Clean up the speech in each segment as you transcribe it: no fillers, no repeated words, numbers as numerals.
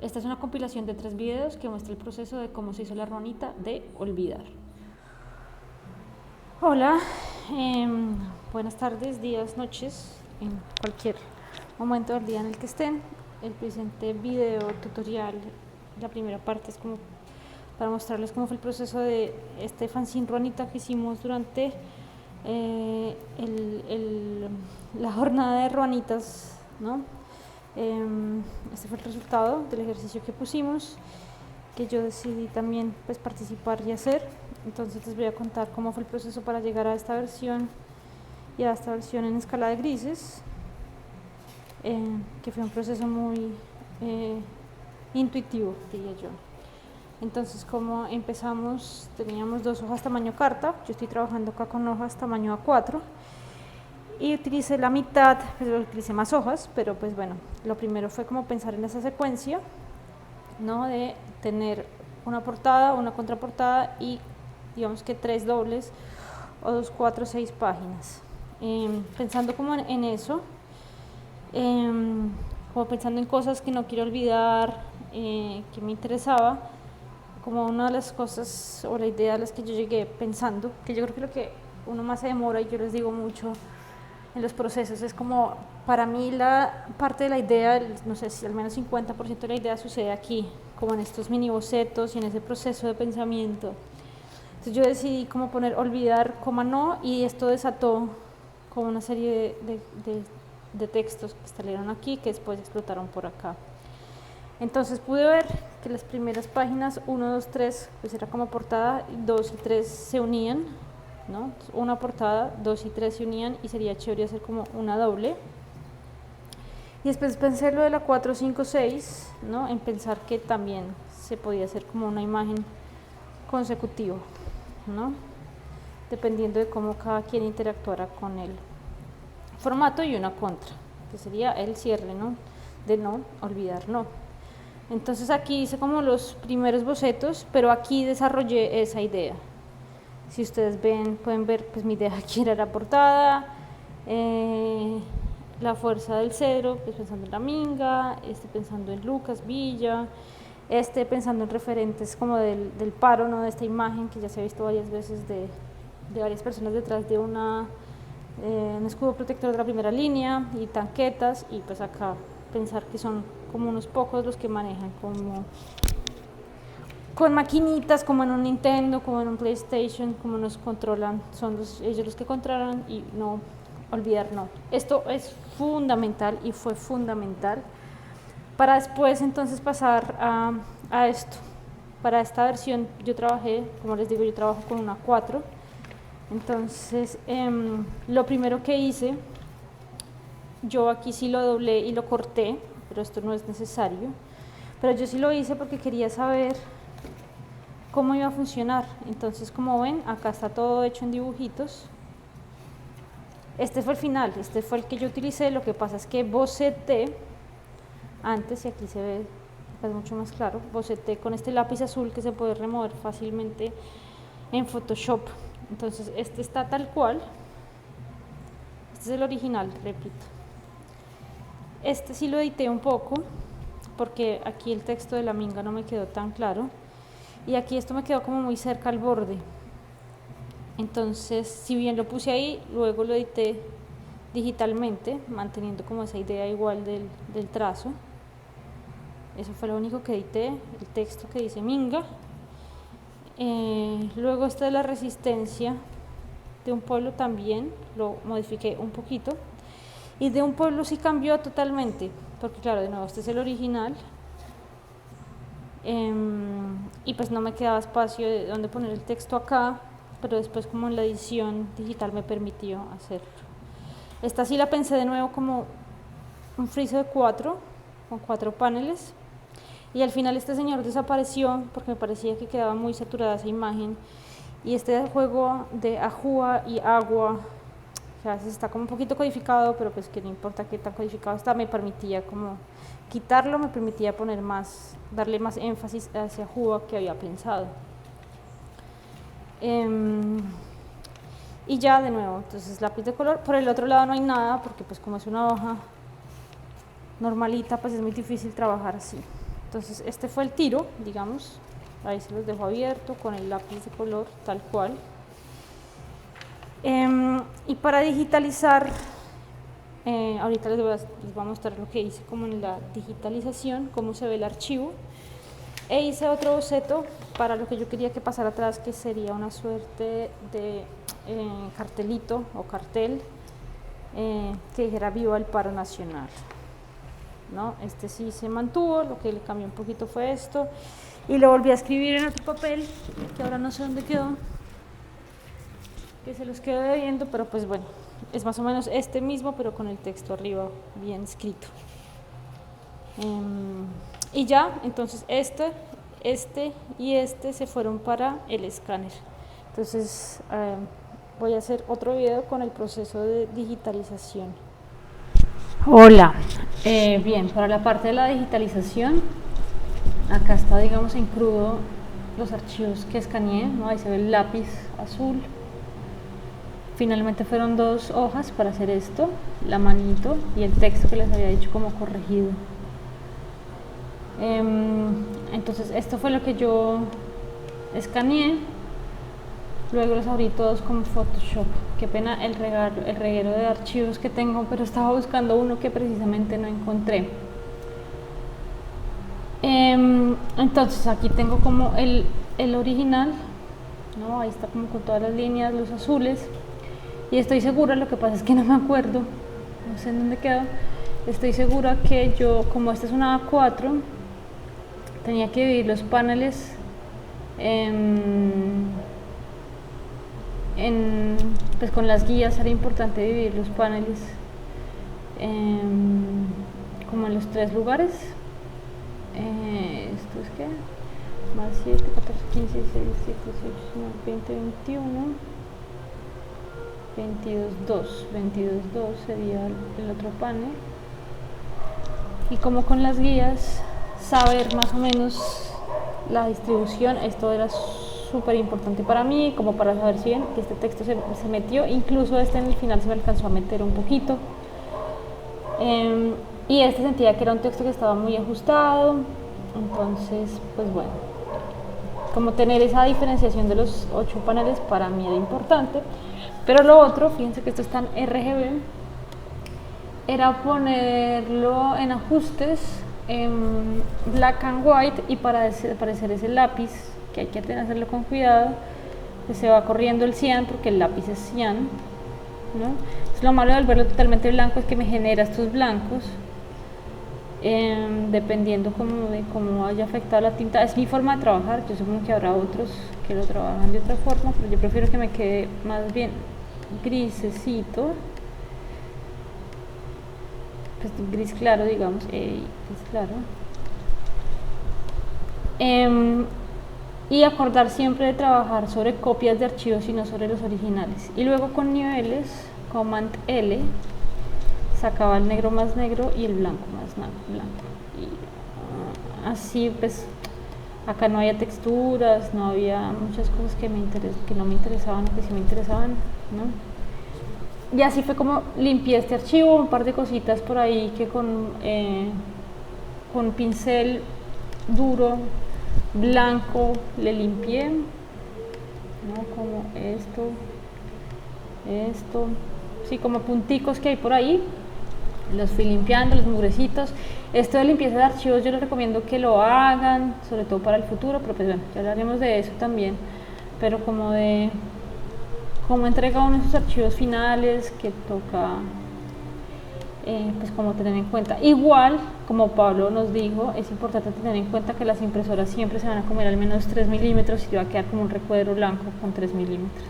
Esta es una compilación de 3 videos que muestra el proceso de cómo se hizo la ruanita de olvidar. Hola, buenas tardes, días, noches, en cualquier momento del día en el que estén. El presente video tutorial, la primera parte es como para mostrarles cómo fue el proceso de este fanzine ruanita que hicimos durante la jornada de ruanitas, ¿no? Este fue el resultado del ejercicio que pusimos, que yo decidí también pues participar y hacer. Entonces les voy a contar cómo fue el proceso para llegar a esta versión y a esta versión en escala de grises, que fue un proceso muy intuitivo, diría yo. Entonces, como empezamos, teníamos 2 hojas tamaño carta. Yo estoy trabajando acá con hojas tamaño A4 y utilicé la mitad, pues utilicé más hojas, pero pues bueno, lo primero fue como pensar en esa secuencia, ¿no? De tener una portada, una contraportada y digamos que 3 dobles o 2, 4, 6 páginas. Pensando como en eso, como pensando en cosas que no quiero olvidar, que me interesaba, como una de las cosas o la idea a las que yo llegué pensando, que yo creo que lo que uno más se demora, y yo les digo mucho en los procesos, es como, para mí la parte de la idea, no sé si al menos 50% de la idea sucede aquí, como en estos mini bocetos y en ese proceso de pensamiento. Entonces yo decidí como poner olvidar, coma no, y esto desató como una serie de textos que salieron aquí, que después explotaron por acá. Entonces pude ver que las primeras páginas 1, 2, 3 pues era como portada, 2 y 3 se unían, ¿no? Una portada, 2 y 3 se unían y sería chévere hacer como una doble. Y después pensé lo de la 4, 5, 6, ¿no? En pensar que también se podía hacer como una imagen consecutiva, ¿no? Dependiendo de cómo cada quien interactuara con el formato, y una contra, que sería el cierre, ¿no? De no olvidar, no. Entonces aquí hice como los primeros bocetos, pero aquí desarrollé esa idea. Si ustedes ven, pueden ver, pues mi idea aquí era la portada, la fuerza del cedro, pues pensando en la minga, pensando en Lucas Villa, pensando en referentes como del paro, ¿no? De esta imagen que ya se ha visto varias veces de varias personas detrás de un escudo protector de la primera línea y tanquetas, y pues acá pensar que son como unos pocos los que manejan como con maquinitas, como en un Nintendo, como en un PlayStation, como nos controlan, son ellos los que controlan, y no olvidar no. Esto es fundamental y fue fundamental para después entonces pasar a esto. Para esta versión yo trabajé, como les digo, yo trabajo con una 4. Entonces lo primero que hice, yo aquí sí lo doblé y lo corté, pero esto no es necesario, pero yo sí lo hice porque quería saber cómo iba a funcionar. Entonces, como ven, acá está todo hecho en dibujitos. Este fue el final, este fue el que yo utilicé. Lo que pasa es que boceté antes, y aquí se ve, acá es mucho más claro, boceté con este lápiz azul que se puede remover fácilmente en Photoshop. Entonces este está tal cual, este es el original, repito. Este sí lo edité un poco porque aquí el texto de la minga no me quedó tan claro, y aquí esto me quedó como muy cerca al borde. Entonces, si bien lo puse ahí, luego lo edité digitalmente, manteniendo como esa idea igual del trazo. Eso fue lo único que edité, el texto que dice minga. Luego esta es la resistencia de un pueblo, también lo modifiqué un poquito, y de un pueblo sí cambió totalmente, porque claro, de nuevo este es el original, y pues no me quedaba espacio de donde poner el texto acá, pero después como en la edición digital me permitió hacerlo. Esta sí la pensé de nuevo como un friso de 4, con 4 paneles, y al final este señor desapareció porque me parecía que quedaba muy saturada esa imagen, y este juego de ajúa y agua, que a veces está como un poquito codificado, pero pues que no importa qué tan codificado está, me permitía como quitarlo, me permitía poner más, darle más énfasis a ese ajúa que había pensado. Y ya de nuevo, entonces lápiz de color. Por el otro lado no hay nada, porque pues como es una hoja normalita, pues es muy difícil trabajar así. Entonces este fue el tiro, digamos, ahí se los dejo abierto con el lápiz de color tal cual. Y para digitalizar, ahorita les voy a mostrar lo que hice como en la digitalización, cómo se ve el archivo. E hice otro boceto para lo que yo quería que pasara atrás, que sería una suerte de cartelito o cartel que dijera viva el paro nacional, ¿no? Este sí se mantuvo, lo que le cambió un poquito fue esto, y lo volví a escribir en otro papel, que ahora no sé dónde quedó, que se los quedo debiendo, pero pues bueno, es más o menos este mismo, pero con el texto arriba bien escrito. Y ya, entonces este y este se fueron para el escáner. Entonces voy a hacer otro video con el proceso de digitalización. Hola, bien, para la parte de la digitalización, acá está, digamos, en crudo los archivos que escaneé, ¿no? Ahí se ve el lápiz azul. Finalmente fueron 2 hojas para hacer esto, la manito y el texto que les había dicho como corregido. Entonces esto fue lo que yo escaneé, luego los abrí todos con Photoshop. Qué pena el reguero de archivos que tengo, pero estaba buscando uno que precisamente no encontré. Entonces aquí tengo como el original, ¿no? Ahí está como con todas las líneas, los azules, y estoy segura, lo que pasa es que no me acuerdo, no sé en dónde quedó, estoy segura que yo, como esta es una A4, tenía que dividir los paneles pues con las guías era importante dividir los paneles como en los 3 lugares. Esto es que más 7, 14, 15, 16, 17, 18, 19, 20, 21, 22, 2 sería el otro panel. Y como con las guías saber más o menos la distribución, esto era súper importante para mí, como para saber si bien que este texto se metió, incluso este en el final se me alcanzó a meter un poquito, y este sentía que era un texto que estaba muy ajustado. Entonces pues bueno, como tener esa diferenciación de los 8 paneles para mí era importante. Pero lo otro, fíjense que esto está en RGB, era ponerlo en ajustes en black and white, y para desaparecer ese lápiz, que hay que hacerlo con cuidado, que se va corriendo el cian, porque el lápiz es cian, ¿no? Es lo malo de volverlo totalmente blanco, es que me genera estos blancos, dependiendo de cómo haya afectado la tinta. Es mi forma de trabajar, yo supongo que habrá otros que lo trabajan de otra forma, pero yo prefiero que me quede más bien grisecito, pues gris claro, digamos, gris claro. Y acordar siempre de trabajar sobre copias de archivos y no sobre los originales. Y luego con niveles, Command L, sacaba el negro más negro y el blanco más blanco. Y así pues acá no había texturas, no había muchas cosas que no me interesaban o que sí me interesaban, ¿no? Y así fue como limpié este archivo, un par de cositas por ahí que con pincel duro, blanco, le limpié, ¿no? Como esto, sí, como punticos que hay por ahí, los fui limpiando, los mugrecitos. Esto de limpieza de archivos yo les recomiendo que lo hagan, sobre todo para el futuro, pero pues bueno, ya hablaremos de eso también, pero como de cómo entrega uno de sus archivos finales, que toca pues como tener en cuenta. Igual, como Pablo nos dijo, es importante tener en cuenta que las impresoras siempre se van a comer al menos 3 milímetros y va a quedar como un recuadro blanco con 3 milímetros.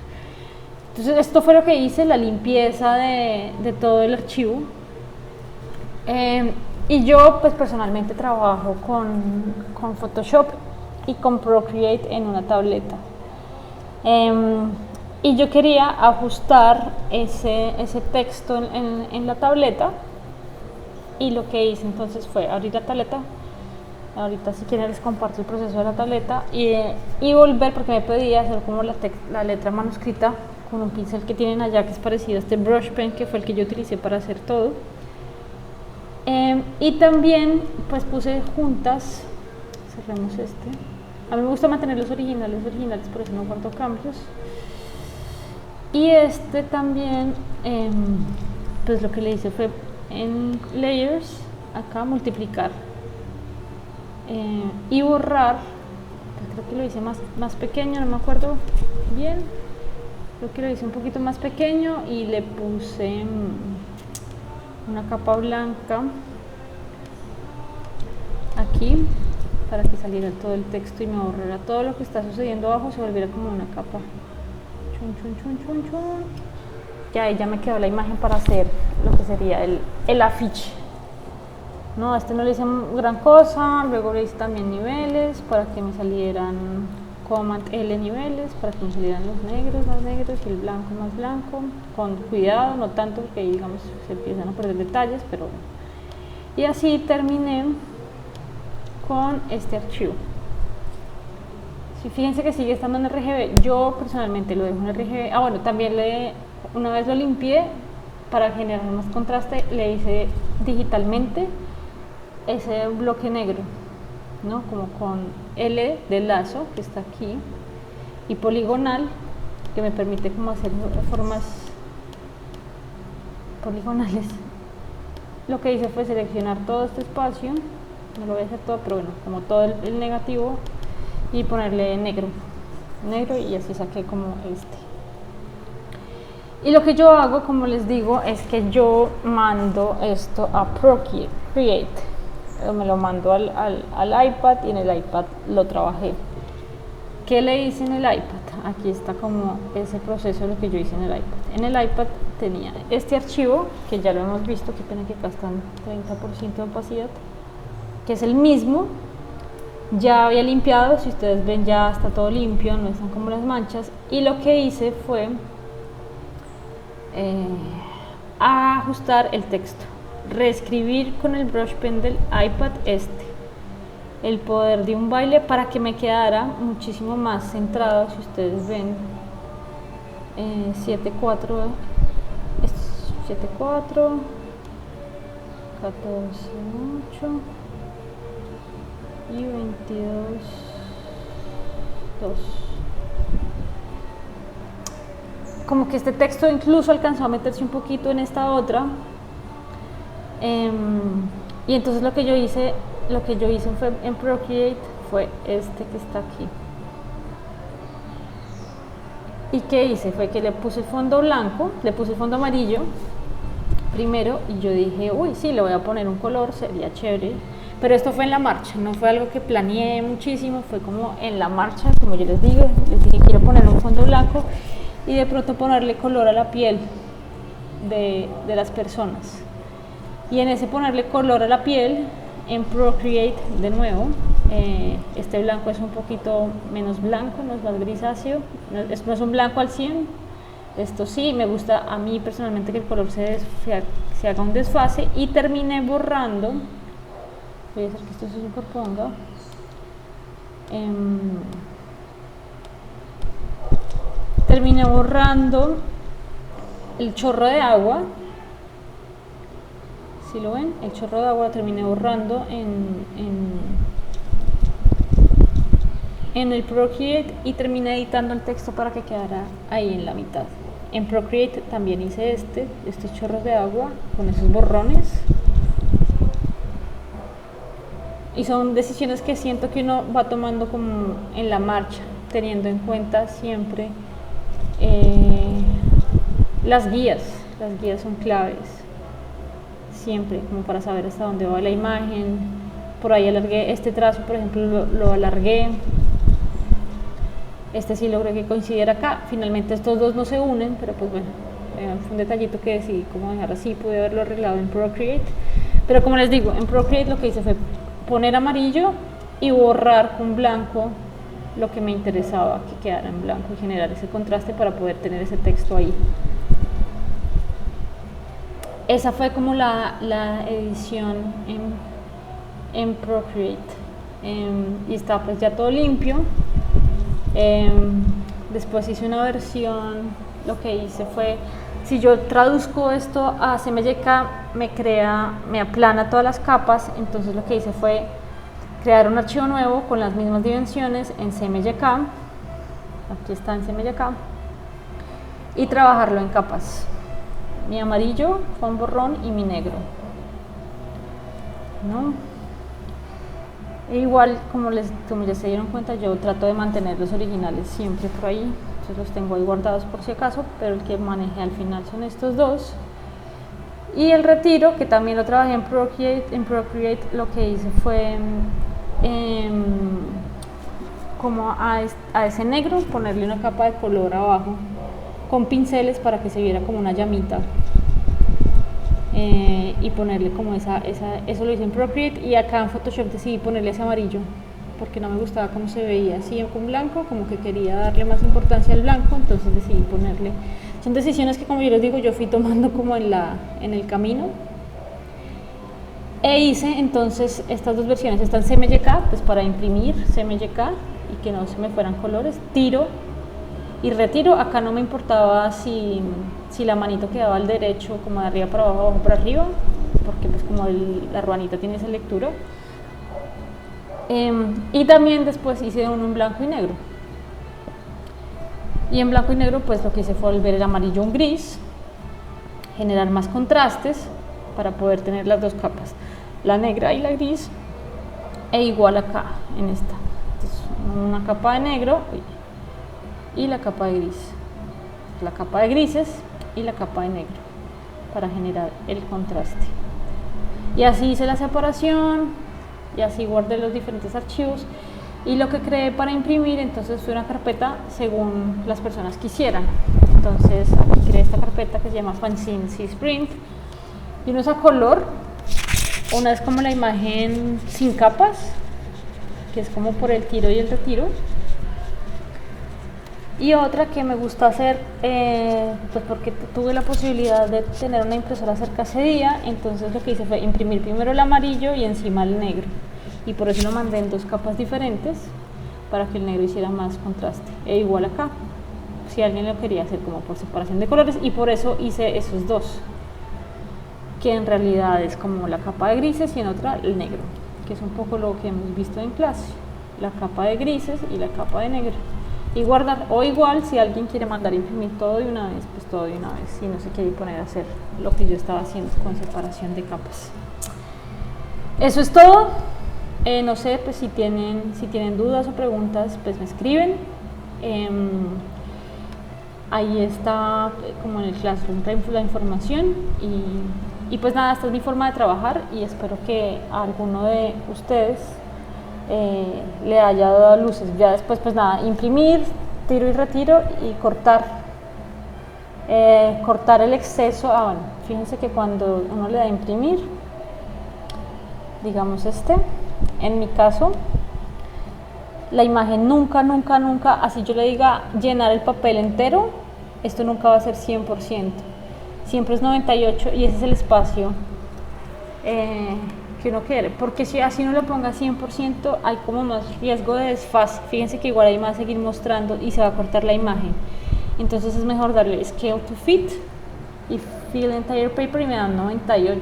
Entonces esto fue lo que hice, la limpieza de todo el archivo. Y yo pues personalmente trabajo con Photoshop y con Procreate en una tableta. Y yo quería ajustar ese texto en la tableta, y lo que hice entonces fue abrir la tableta. Ahorita si quieren les comparto el proceso de la tableta, y volver, porque me pedía hacer como la letra manuscrita con un pincel que tienen allá, que es parecido a este brush pen, que fue el que yo utilicé para hacer todo. Y también pues puse juntas cerremos este. A mí me gusta mantener los originales, por eso no guardo cambios. Y este también, pues lo que le hice fue en layers, acá multiplicar y borrar. Creo que lo hice más pequeño, no me acuerdo bien. Creo que lo hice un poquito más pequeño y le puse una capa blanca aquí para que saliera todo el texto y me borrara todo lo que está sucediendo abajo, se volviera como una capa. Chun, chun, chun, chun, chun. Ya ahí ya me quedó la imagen para hacer lo que sería el afiche. No, este no le hice gran cosa, luego le hice también niveles para que me salieran Command L niveles, para que me salieran los negros más negros y el blanco más blanco, con cuidado, no tanto porque ahí digamos se empiezan a perder detalles, pero bueno. Y así terminé con este archivo. Si fíjense que sigue estando en RGB, yo personalmente lo dejo en RGB. Bueno, también una vez lo limpié para generar más contraste, le hice digitalmente ese bloque negro, ¿no? Como con L de lazo que está aquí y poligonal, que me permite como hacer formas poligonales. Lo que hice fue seleccionar todo este espacio, no lo voy a hacer todo, pero bueno, como todo el negativo, y ponerle negro, y así saqué como este. Y lo que yo hago, como les digo, es que yo mando esto a Procreate, me lo mando al iPad y en el iPad lo trabajé. ¿Qué le hice en el iPad? Aquí está como ese proceso de lo que yo hice en el iPad. En el iPad tenía este archivo, que ya lo hemos visto, qué pena que acá está en 30% de opacidad, que es el mismo. Ya había limpiado, si ustedes ven ya está todo limpio, no están como las manchas. Y lo que hice fue ajustar el texto, reescribir con el brush pen del iPad el poder de un baile para que me quedara muchísimo más centrado. Si ustedes ven 7.4, 14.8 y 22.2. Como que este texto incluso alcanzó a meterse un poquito en esta otra, y entonces lo que yo hice fue en Procreate fue este que está aquí. ¿Y qué hice? Fue que le puse fondo blanco, le puse fondo amarillo primero, y yo dije, uy, sí, le voy a poner un color, sería chévere. Pero esto fue en la marcha, no fue algo que planeé muchísimo, fue como en la marcha, como yo les dije quiero poner un fondo blanco y de pronto ponerle color a la piel de las personas. Y en ese ponerle color a la piel, en Procreate de nuevo, este blanco es un poquito menos blanco, no es más grisáceo, no es un blanco al 100. Esto sí, me gusta a mí personalmente que el color se haga un desfase, y terminé borrando. Voy a hacer que esto se superponga. Terminé borrando el chorro de agua. Si lo ven, el chorro de agua terminé borrando en el Procreate, y terminé editando el texto para que quedara ahí en la mitad. En Procreate también hice estos chorros de agua con esos borrones. Y son decisiones que siento que uno va tomando como en la marcha, teniendo en cuenta siempre las guías son claves, siempre, como para saber hasta dónde va la imagen. Por ahí alargué este trazo, por ejemplo, lo alargué, sí logré que coincidiera acá. Finalmente estos dos no se unen, pero pues bueno, fue un detallito que decidí cómo dejar así, pude haberlo arreglado en Procreate. Pero como les digo, en Procreate lo que hice fue poner amarillo y borrar con blanco lo que me interesaba que quedara en blanco y generar ese contraste para poder tener ese texto ahí. Esa fue como la edición en Procreate, y está pues ya todo limpio. Después hice una versión, lo que hice fue, si yo traduzco esto a CMYK, me aplana todas las capas. Entonces lo que hice fue crear un archivo nuevo con las mismas dimensiones en CMYK, aquí está en CMYK, y trabajarlo en capas. Mi amarillo fue un borrón y mi negro, ¿no? E igual, como ya se dieron cuenta, yo trato de mantener los originales siempre por ahí, entonces los tengo ahí guardados por si acaso, pero el que manejé al final son estos dos. Y el retiro, que también lo trabajé en Procreate, lo que hice fue como a ese negro ponerle una capa de color abajo con pinceles para que se viera como una llamita, y ponerle como eso lo hice en Procreate, y acá en Photoshop decidí ponerle ese amarillo porque no me gustaba cómo se veía así con blanco, como que quería darle más importancia al blanco, entonces decidí ponerle. Son decisiones que, como yo les digo, yo fui tomando como en el camino. E hice entonces estas dos versiones, está en CMYK, pues para imprimir CMYK y que no se me fueran colores, tiro y retiro. Acá no me importaba si la manito quedaba al derecho, como de arriba para abajo, abajo para arriba, porque pues como la ruanita tiene esa lectura. Y también después hice uno en blanco y negro. Y en blanco y negro pues lo que hice fue volver el amarillo a un gris, generar más contrastes para poder tener las dos capas, la negra y la gris, e igual acá en esta. Entonces, una capa de negro y la capa de gris, la capa de grises y la capa de negro para generar el contraste. Y así hice la separación y así guardé los diferentes archivos. Y lo que creé para imprimir, entonces fue una carpeta según las personas quisieran. Entonces aquí creé esta carpeta que se llama Fanzine Sprint, y uno es a color. Una es como la imagen sin capas, que es como por el tiro y el retiro, y otra que me gusta hacer, pues porque tuve la posibilidad de tener una impresora cerca ese día, entonces lo que hice fue imprimir primero el amarillo y encima el negro, y por eso lo mandé en dos capas diferentes para que el negro hiciera más contraste. E igual acá, si alguien lo quería hacer como por separación de colores, y por eso hice esos dos, que en realidad es como la capa de grises y en otra el negro, que es un poco lo que hemos visto en clase, la capa de grises y la capa de negro. Y guardar, o igual si alguien quiere mandar a imprimir todo de una vez, pues todo de una vez, si no se quiere poner a hacer lo que yo estaba haciendo con separación de capas. Eso es todo. No sé, pues si tienen dudas o preguntas, pues me escriben. Ahí está como en el Classroom la información, y pues nada, esta es mi forma de trabajar, y espero que a alguno de ustedes le haya dado luces. Ya después pues nada, imprimir, tiro y retiro, y cortar el exceso. Bueno, fíjense que cuando uno le da a imprimir, digamos en mi caso, la imagen nunca, así yo le diga llenar el papel entero, esto nunca va a ser 100%, siempre es 98%, y ese es el espacio que uno quiere, porque si así no lo ponga 100%, hay como más riesgo de desfase. Fíjense que igual ahí me va a seguir mostrando y se va a cortar la imagen, entonces es mejor darle Scale to Fit y Fill Entire Paper, y me dan 98%.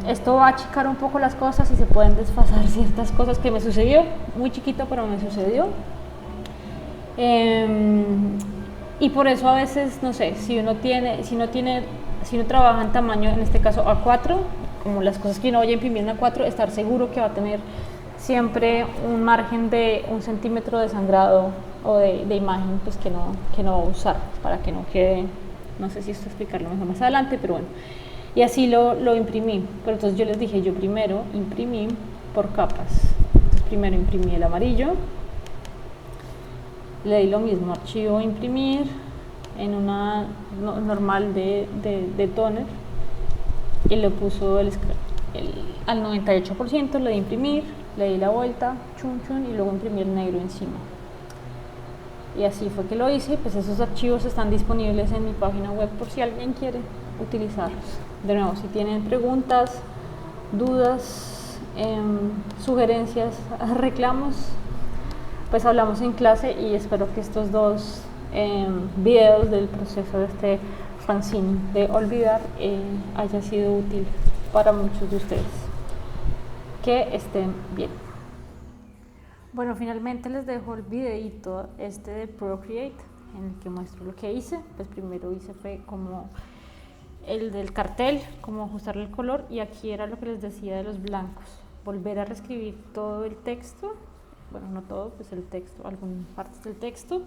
Esto va a achicar un poco las cosas y se pueden desfasar ciertas cosas, que me sucedió, muy chiquito, pero me sucedió. Y por eso a veces, no sé, si uno trabaja en tamaño, en este caso A4, como las cosas que uno vaya a imprimir en A4, estar seguro que va a tener siempre un margen de 1 centímetro de sangrado o de imagen, pues que no va a usar, para que no quede, no sé si esto explicarlo mejor más adelante, pero bueno. Y así lo imprimí, pero entonces yo les dije, yo primero imprimí por capas. Entonces primero imprimí el amarillo, le di lo mismo, archivo, imprimir, en una normal de toner, y le puso al 98%, le di imprimir, le di la vuelta, chun chun, y luego imprimí el negro encima. Y así fue que lo hice. Pues esos archivos están disponibles en mi página web por si alguien quiere utilizarlos. De nuevo, si tienen preguntas, dudas, sugerencias, reclamos, pues hablamos en clase, y espero que estos dos videos del proceso de este fanzine de olvidar haya sido útil para muchos de ustedes. Ok, que estén bien. Bueno, finalmente les dejo el videito de Procreate en el que muestro lo que hice. Pues primero fue como el del cartel, como ajustarle el color, y aquí era lo que les decía de los blancos, volver a reescribir todo el texto, bueno, no todo, pues el texto, algunas partes del texto.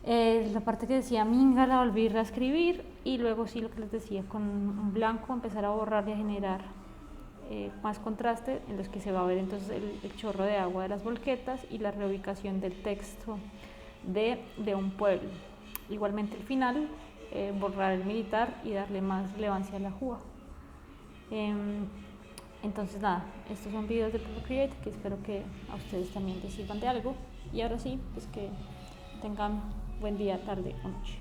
La parte que decía Minga la volví a reescribir, y luego sí lo que les decía, con un blanco empezar a borrar y a generar más contraste en los que se va a ver entonces el chorro de agua de las volquetas y la reubicación del texto de un pueblo. Igualmente el final, borrar el militar y darle más relevancia a la Júa. Entonces nada, estos son videos de Procreate que espero que a ustedes también les sirvan de algo, y ahora sí, pues que tengan buen día, tarde o noche.